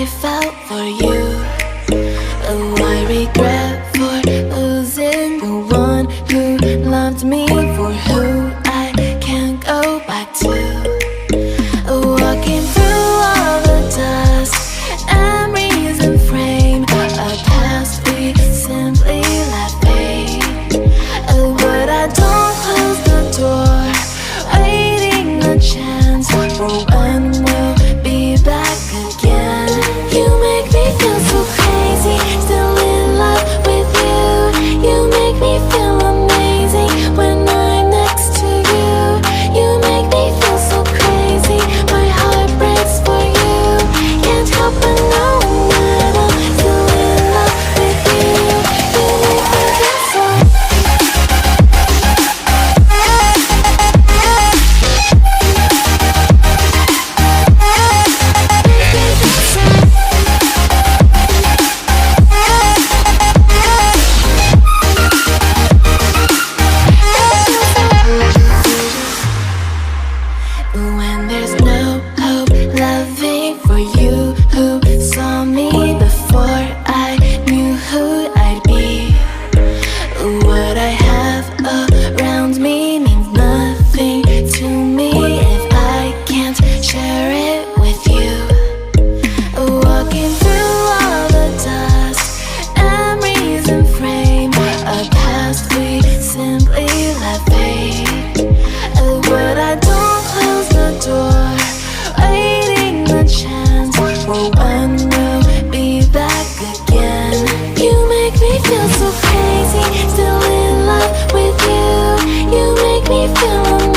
I felt for you. Oh, I regret for losing the one who loved me, for who I can't go back to. Walking through all the dust, memories and frame, a past we simply let fade. Oh, but I don't close the door, waiting a chance for when we'll be back again. You make me feel so crazy, still in love with you. You make me feel amazing when I'm next to you. You make me feel so crazy, my heart breaks for you. Can't help but know that I'm still in love with you. You make me feel so. When there's no hope, loving for you who saw me before I knew who I'd be. What I have around me means nothing to me if I can't share it with you. Walking through all the dust, memories and frame, a past we simply let fade. But I don't close the door, waiting the chance for when we'll be back again. You make me feel so crazy, still in love with you. You make me feel amazing